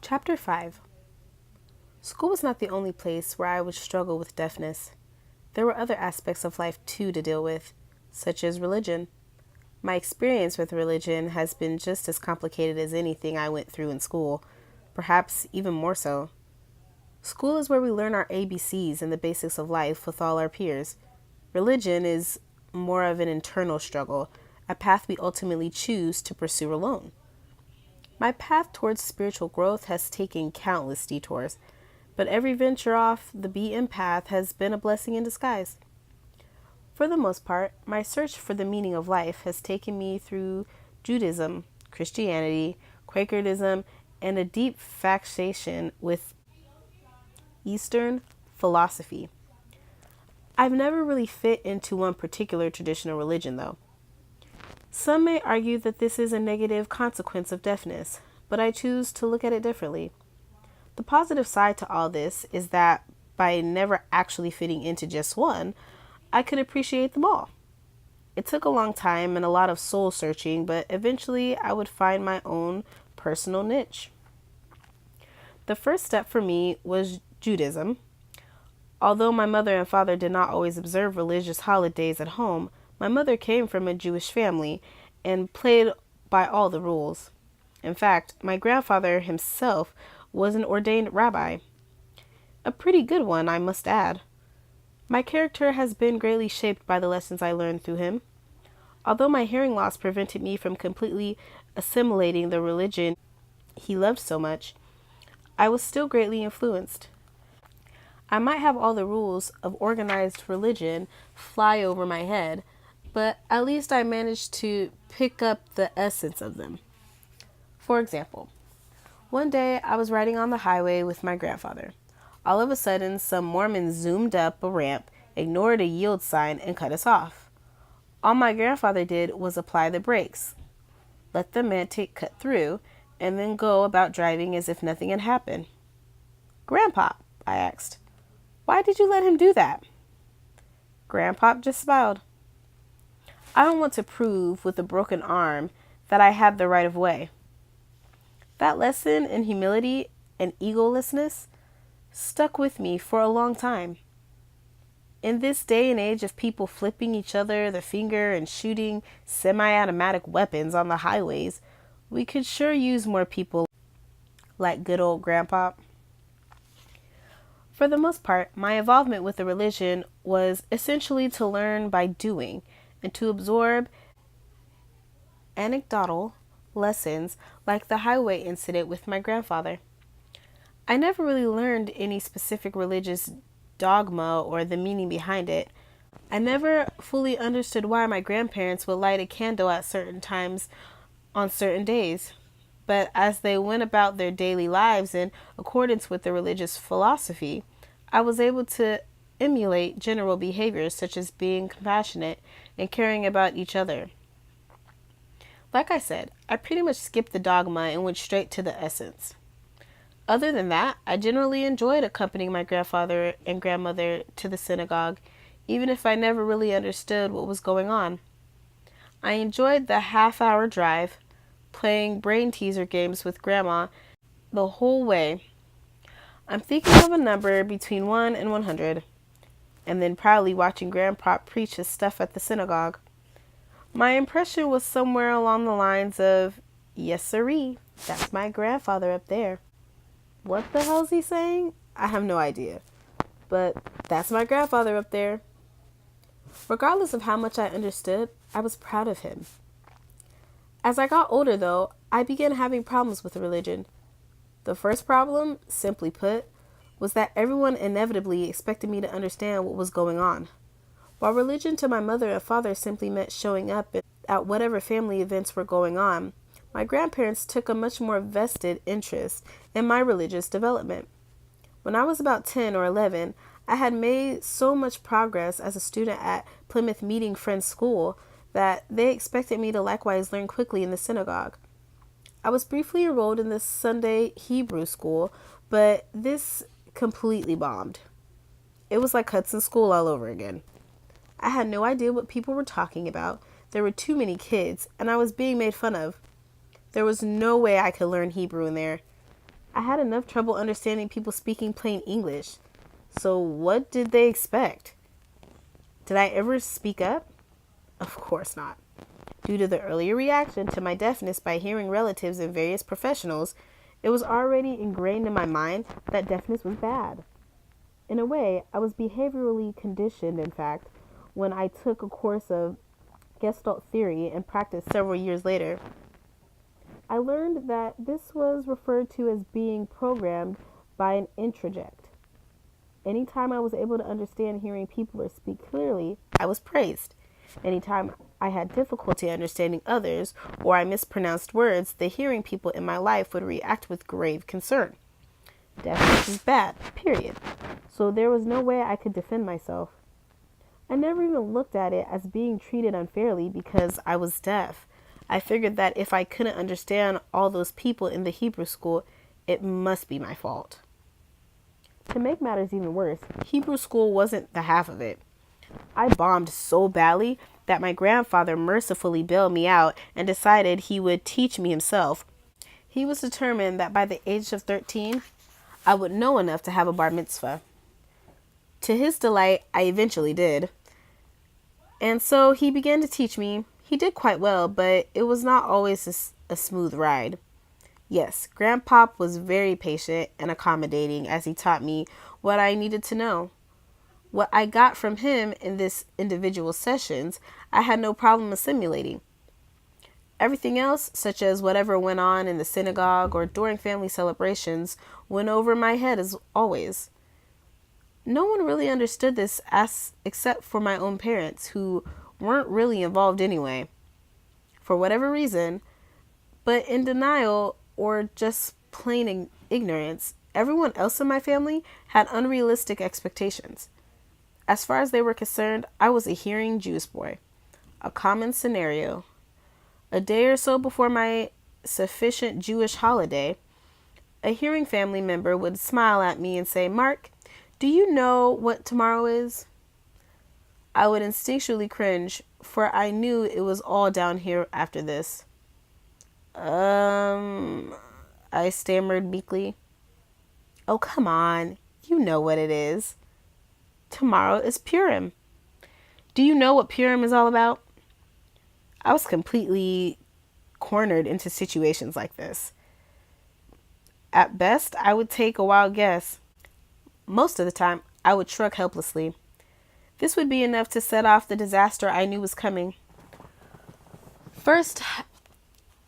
Chapter 5. School was not the only place where I would struggle with deafness. There were other aspects of life too to deal with, such as religion. My experience with religion has been just as complicated as anything I went through in school, perhaps even more so. School is where we learn our ABCs and the basics of life with all our peers. Religion is more of an internal struggle, a path we ultimately choose to pursue alone. My path towards spiritual growth has taken countless detours, but every venture off the beaten path has been a blessing in disguise. For the most part, my search for the meaning of life has taken me through Judaism, Christianity, Quakerism, and a deep fixation with Eastern philosophy. I've never really fit into one particular traditional religion, though. Some may argue that this is a negative consequence of deafness, but I choose to look at it differently. The positive side to all this is that by never actually fitting into just one, I could appreciate them all. It took a long time and a lot of soul searching, but eventually I would find my own personal niche. The first step for me was Judaism. Although my mother and father did not always observe religious holidays at home, my mother came from a Jewish family and played by all the rules. In fact, my grandfather himself was an ordained rabbi. A pretty good one, I must add. My character has been greatly shaped by the lessons I learned through him. Although my hearing loss prevented me from completely assimilating the religion he loved so much, I was still greatly influenced. I might have all the rules of organized religion fly over my head, but at least I managed to pick up the essence of them. For example, one day I was riding on the highway with my grandfather. All of a sudden, some Mormon zoomed up a ramp, ignored a yield sign, and cut us off. All my grandfather did was apply the brakes, let the Mantic cut through, and then go about driving as if nothing had happened. "Grandpa," I asked, "why did you let him do that?" Grandpa just smiled. I don't want to prove with a broken arm that I had the right of way. That lesson in humility and egolessness stuck with me for a long time. In this day and age of people flipping each other the finger and shooting semi-automatic weapons on the highways, we could sure use more people like good old Grandpa. For the most part, my involvement with the religion was essentially to learn by doing and to absorb anecdotal lessons like the highway incident with my grandfather. I never really learned any specific religious dogma or the meaning behind it. I never fully understood why my grandparents would light a candle at certain times on certain days. But as they went about their daily lives in accordance with the religious philosophy, I was able to emulate general behaviors such as being compassionate and caring about each other. Like I said, I pretty much skipped the dogma and went straight to the essence. Other than that, I generally enjoyed accompanying my grandfather and grandmother to the synagogue, even if I never really understood what was going on. I enjoyed the half-hour drive, playing brain teaser games with Grandma the whole way. I'm thinking of a number between 1 and 100, and then proudly watching Grandpa preach his stuff at the synagogue. My impression was somewhere along the lines of, "Yes, sirree, that's my grandfather up there." What the hell's he saying? I have no idea. But that's my grandfather up there. Regardless of how much I understood, I was proud of him. As I got older, though, I began having problems with religion. The first problem, simply put, was that everyone inevitably expected me to understand what was going on. While religion to my mother and father simply meant showing up at whatever family events were going on, my grandparents took a much more vested interest in my religious development. When I was about 10 or 11, I had made so much progress as a student at Plymouth Meeting Friends School that they expected me to likewise learn quickly in the synagogue. I was briefly enrolled in the Sunday Hebrew school, but this completely bombed. It was like Hudson School all over again. I had no idea what people were talking about. There were too many kids, and I was being made fun of. There was no way I could learn Hebrew in there. I had enough trouble understanding people speaking plain English. So what did they expect? Did I ever speak up? Of course not. Due to the earlier reaction to my deafness by hearing relatives and various professionals, it was already ingrained in my mind that deafness was bad. In a way, I was behaviorally conditioned, in fact, when I took a course of Gestalt theory and practice several years later. I learned that this was referred to as being programmed by an introject. Anytime I was able to understand hearing people or speak clearly, I was praised. Anytime I had difficulty understanding others or I mispronounced words, the hearing people in my life would react with grave concern. Deafness is bad, period. So there was no way I could defend myself. I never even looked at it as being treated unfairly because I was deaf. I figured that if I couldn't understand all those people in the Hebrew school, it must be my fault. To make matters even worse, Hebrew school wasn't the half of it. I bombed so badly that my grandfather mercifully bailed me out and decided he would teach me himself. He was determined that by the age of 13, I would know enough to have a bar mitzvah. To his delight, I eventually did. And so he began to teach me. He did quite well, but it was not always a smooth ride. Yes, Grandpop was very patient and accommodating as he taught me what I needed to know. What I got from him in this individual sessions, I had no problem assimilating. Everything else, such as whatever went on in the synagogue or during family celebrations, went over my head as always. No one really understood this except for my own parents, who weren't really involved anyway, for whatever reason, but in denial or just plain ignorance. Everyone else in my family had unrealistic expectations. As far as they were concerned, I was a hearing Jewish boy. A common scenario. A day or so before my sufficient Jewish holiday, a hearing family member would smile at me and say, "Mark, do you know what tomorrow is?" I would instinctually cringe, for I knew it was all down here after this. I stammered meekly. "Oh, come on. You know what it is. Tomorrow is Purim. Do you know what Purim is all about?" I was completely cornered into situations like this. At best, I would take a wild guess. Most of the time, I would shrug helplessly. This would be enough to set off the disaster I knew was coming. First,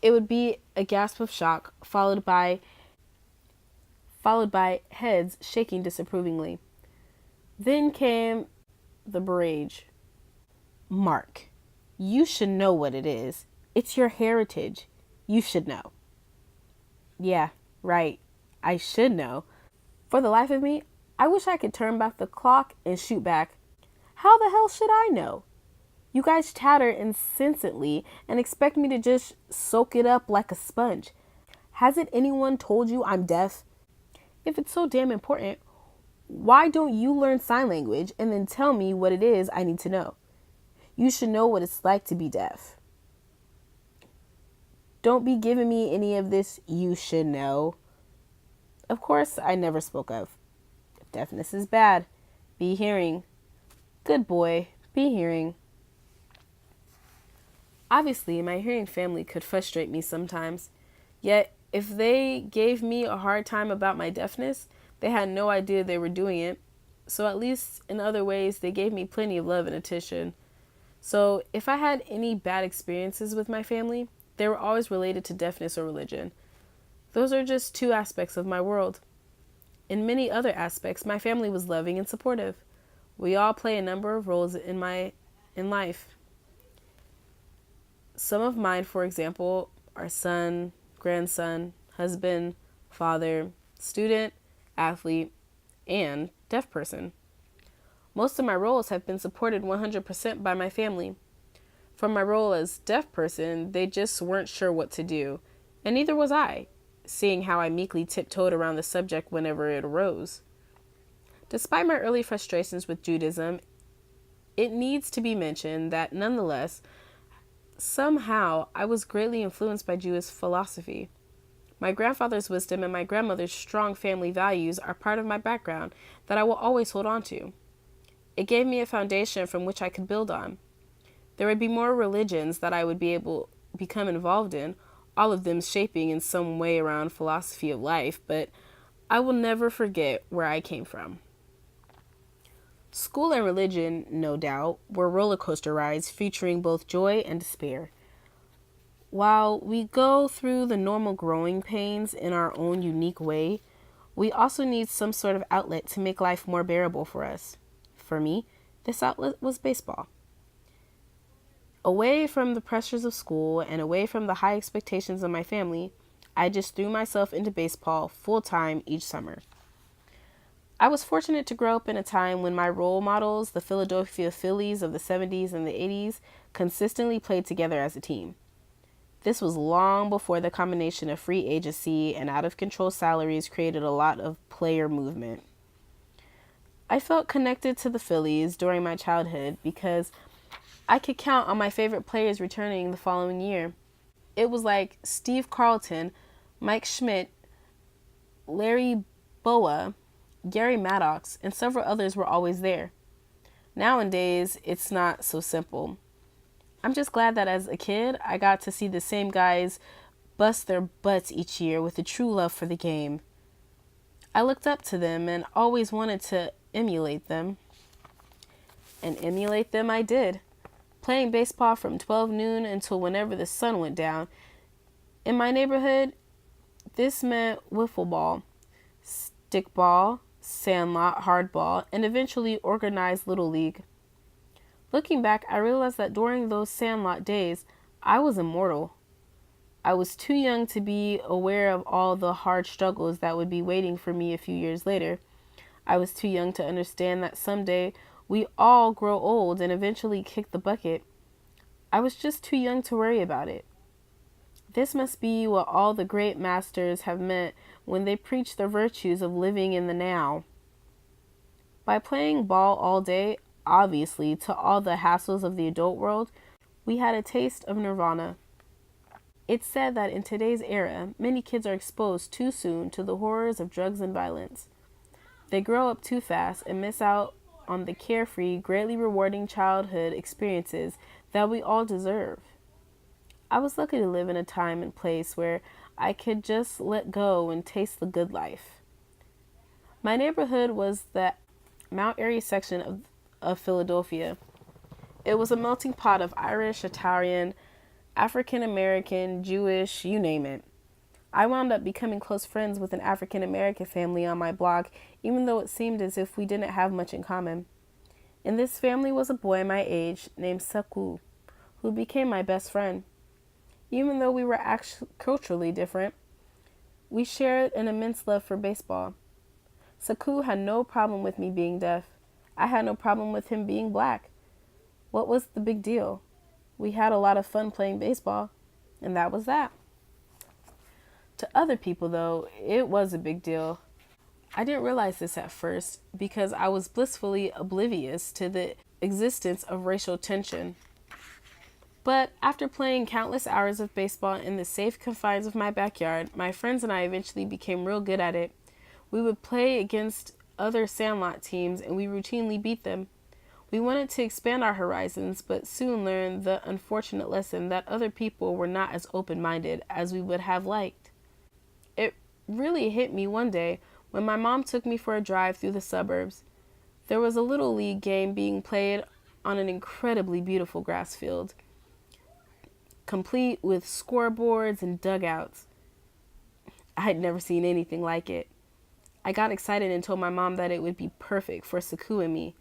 it would be a gasp of shock, followed by heads shaking disapprovingly. Then came the barrage. "Mark, you should know what it is. It's your heritage. You should know." Yeah, right. I should know. For the life of me, I wish I could turn back the clock and shoot back. How the hell should I know? You guys chatter incessantly and expect me to just soak it up like a sponge. Hasn't anyone told you I'm deaf? If it's so damn important, why don't you learn sign language and then tell me what it is I need to know? You should know what it's like to be deaf. Don't be giving me any of this "you should know." Of course, I never spoke of. If deafness is bad, be hearing. Good boy, be hearing. Obviously, my hearing family could frustrate me sometimes. Yet, if they gave me a hard time about my deafness, they had no idea they were doing it. So at least in other ways, they gave me plenty of love and attention. So if I had any bad experiences with my family, they were always related to deafness or religion. Those are just two aspects of my world. In many other aspects, my family was loving and supportive. We all play a number of roles in life. Some of mine, for example, are son, grandson, husband, father, student, athlete, and deaf person. Most of my roles have been supported 100% by my family. For my role as deaf person, they just weren't sure what to do, and neither was I, seeing how I meekly tiptoed around the subject whenever it arose. Despite my early frustrations with Judaism, it needs to be mentioned that nonetheless, somehow I was greatly influenced by Jewish philosophy. My grandfather's wisdom and my grandmother's strong family values are part of my background that I will always hold on to. It gave me a foundation from which I could build on. There would be more religions that I would be able to become involved in, all of them shaping in some way around philosophy of life, but I will never forget where I came from. School and religion, no doubt, were roller coaster rides featuring both joy and despair. While we go through the normal growing pains in our own unique way, we also need some sort of outlet to make life more bearable for us. For me, this outlet was baseball. Away from the pressures of school and away from the high expectations of my family, I just threw myself into baseball full time each summer. I was fortunate to grow up in a time when my role models, the Philadelphia Phillies of the 70s and the 80s, consistently played together as a team. This was long before the combination of free agency and out of control salaries created a lot of player movement. I felt connected to the Phillies during my childhood because I could count on my favorite players returning the following year. It was like Steve Carlton, Mike Schmidt, Larry Bowa, Gary Maddox, and several others were always there. Nowadays, it's not so simple. I'm just glad that as a kid, I got to see the same guys bust their butts each year with a true love for the game. I looked up to them and always wanted to emulate them. And emulate them I did, playing baseball from 12 noon until whenever the sun went down. In my neighborhood, this meant wiffle ball, stickball, sandlot, hardball, and eventually organized Little League. Looking back, I realized that during those sandlot days, I was immortal. I was too young to be aware of all the hard struggles that would be waiting for me a few years later. I was too young to understand that someday we all grow old and eventually kick the bucket. I was just too young to worry about it. This must be what all the great masters have meant when they preach the virtues of living in the now. By playing ball all day, obviously, to all the hassles of the adult world, we had a taste of nirvana. It's said that in today's era, many kids are exposed too soon to the horrors of drugs and violence. They grow up too fast and miss out on the carefree, greatly rewarding childhood experiences that we all deserve. I was lucky to live in a time and place where I could just let go and taste the good life. My neighborhood was the Mount Airy section of Philadelphia. It was a melting pot of Irish, Italian, African American, Jewish, you name it. I wound up becoming close friends with an African American family on my block, even though it seemed as if we didn't have much in common. In this family was a boy my age named Saku, who became my best friend. Even though we were actually culturally different, we shared an immense love for baseball. Saku had no problem with me being deaf. I had no problem with him being black. What was the big deal? We had a lot of fun playing baseball, and that was that. To other people, though, it was a big deal. I didn't realize this at first because I was blissfully oblivious to the existence of racial tension. But after playing countless hours of baseball in the safe confines of my backyard, my friends and I eventually became real good at it. We would play against other sandlot teams and we routinely beat them. We wanted to expand our horizons, but soon learned the unfortunate lesson that other people were not as open-minded as we would have liked. It really hit me one day when my mom took me for a drive through the suburbs. There was a little league game being played on an incredibly beautiful grass field, complete with scoreboards and dugouts. I had never seen anything like it. I got excited and told my mom that it would be perfect for Saku and me.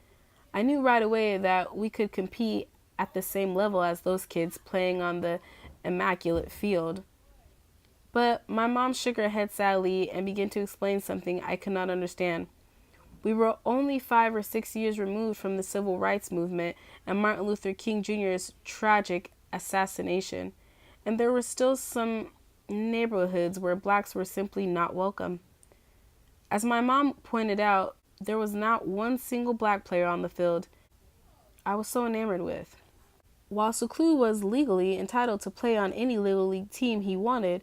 I knew right away that we could compete at the same level as those kids playing on the immaculate field. But my mom shook her head sadly and began to explain something I could not understand. We were only 5 or 6 years removed from the civil rights movement and Martin Luther King Jr.'s tragic assassination, and there were still some neighborhoods where blacks were simply not welcome. As my mom pointed out, there was not one single black player on the field I was so enamored with. While Saku was legally entitled to play on any Little League team he wanted,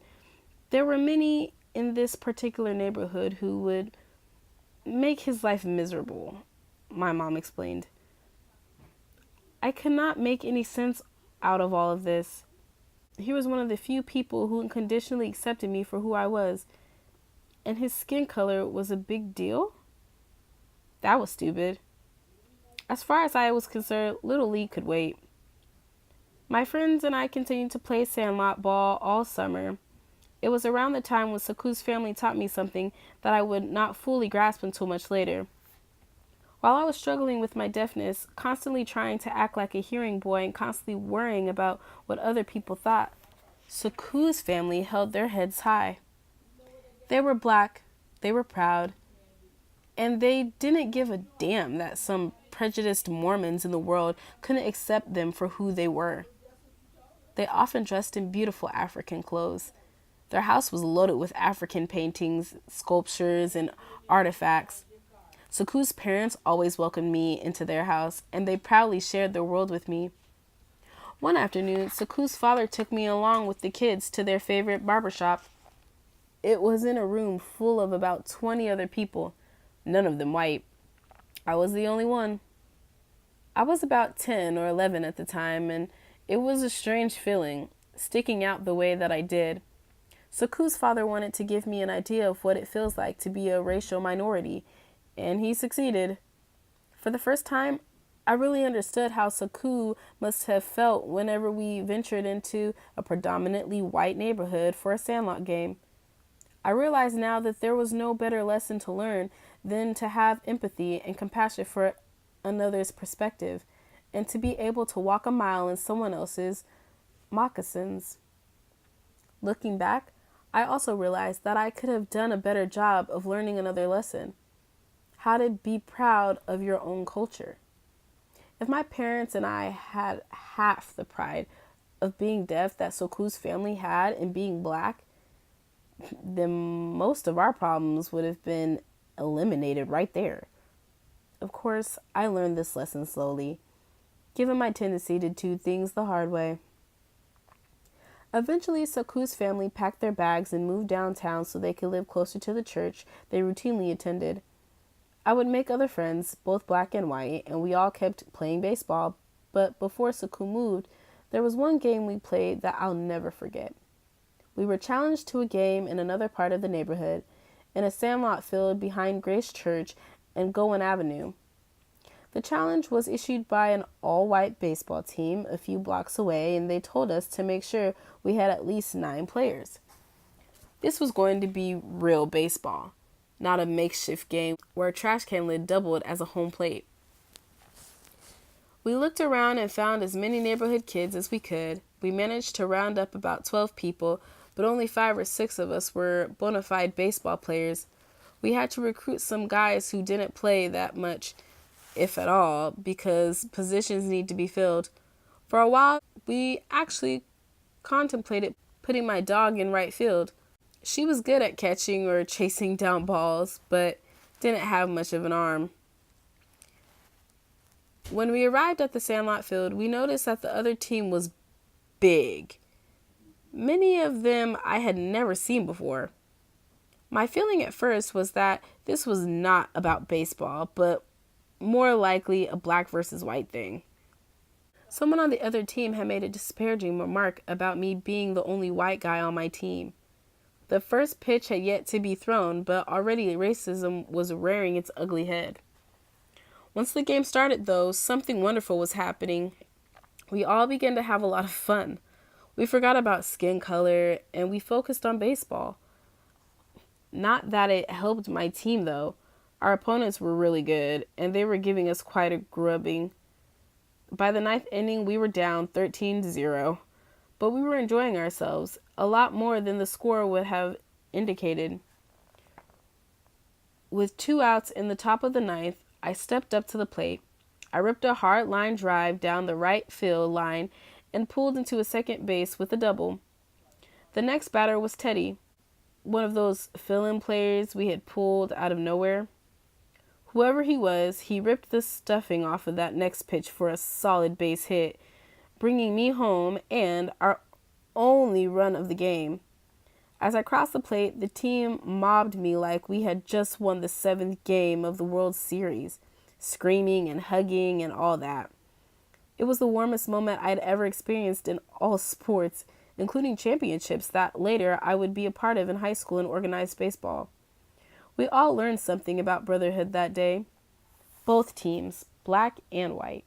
There were many in this particular neighborhood who would make his life miserable, my mom explained. I could not make any sense out of all of this. He was one of the few people who unconditionally accepted me for who I was, and his skin color was a big deal? That was stupid. As far as I was concerned, Little League could wait. My friends and I continued to play sandlot ball all summer. It was around the time when Saku's family taught me something that I would not fully grasp until much later. While I was struggling with my deafness, constantly trying to act like a hearing boy and constantly worrying about what other people thought, Saku's family held their heads high. They were black, they were proud, and they didn't give a damn that some prejudiced Mormons in the world couldn't accept them for who they were. They often dressed in beautiful African clothes. Their house was loaded with African paintings, sculptures, and artifacts. Saku's parents always welcomed me into their house, and they proudly shared their world with me. One afternoon, Saku's father took me along with the kids to their favorite barbershop. It was in a room full of about 20 other people, none of them white. I was the only one. I was about 10 or 11 at the time, and it was a strange feeling, sticking out the way that I did. Saku's father wanted to give me an idea of what it feels like to be a racial minority, and he succeeded. For the first time, I really understood how Saku must have felt whenever we ventured into a predominantly white neighborhood for a sandlot game. I realize now that there was no better lesson to learn than to have empathy and compassion for another's perspective, and to be able to walk a mile in someone else's moccasins. Looking back, I also realized that I could have done a better job of learning another lesson: how to be proud of your own culture. If my parents and I had half the pride of being deaf that Saku's family had in being black, then most of our problems would have been eliminated right there. Of course, I learned this lesson slowly, given my tendency to do things the hard way. Eventually, Saku's family packed their bags and moved downtown so they could live closer to the church they routinely attended. I would make other friends, both black and white, and we all kept playing baseball, but before Saku moved, there was one game we played that I'll never forget. We were challenged to a game in another part of the neighborhood, in a sandlot field behind Grace Church and Gowan Avenue. The challenge was issued by an all-white baseball team a few blocks away, and they told us to make sure we had at least 9 players. This was going to be real baseball, not a makeshift game where a trash can lid doubled as a home plate. We looked around and found as many neighborhood kids as we could. We managed to round up about 12 people, but only 5 or 6 of us were bona fide baseball players. We had to recruit some guys who didn't play that much, if at all, because positions need to be filled. For a while, we actually contemplated putting my dog in right field. She was good at catching or chasing down balls, but didn't have much of an arm. When we arrived at the sandlot field, we noticed that the other team was big. Many of them I had never seen before. My feeling at first was that this was not about baseball, but more likely a black versus white thing. Someone on the other team had made a disparaging remark about me being the only white guy on my team. The first pitch had yet to be thrown, but already racism was rearing its ugly head. Once the game started, though, something wonderful was happening. We all began to have a lot of fun. We forgot about skin color, and we focused on baseball. Not that it helped my team, though. Our opponents were really good, and they were giving us quite a grubbing. By the 9th inning, we were down 13-0, but we were enjoying ourselves, a lot more than the score would have indicated. With 2 outs in the top of the 9th, I stepped up to the plate. I ripped a hard line drive down the right field line and pulled into a second base with a double. The next batter was Teddy, one of those fill-in players we had pulled out of nowhere. Whoever he was, he ripped the stuffing off of that next pitch for a solid base hit, bringing me home and our only run of the game. As I crossed the plate, the team mobbed me like we had just won the 7th game of the World Series, screaming and hugging and all that. It was the warmest moment I'd ever experienced in all sports, including championships that later I would be a part of in high school and organized baseball. We all learned something about brotherhood that day. Both teams, black and white.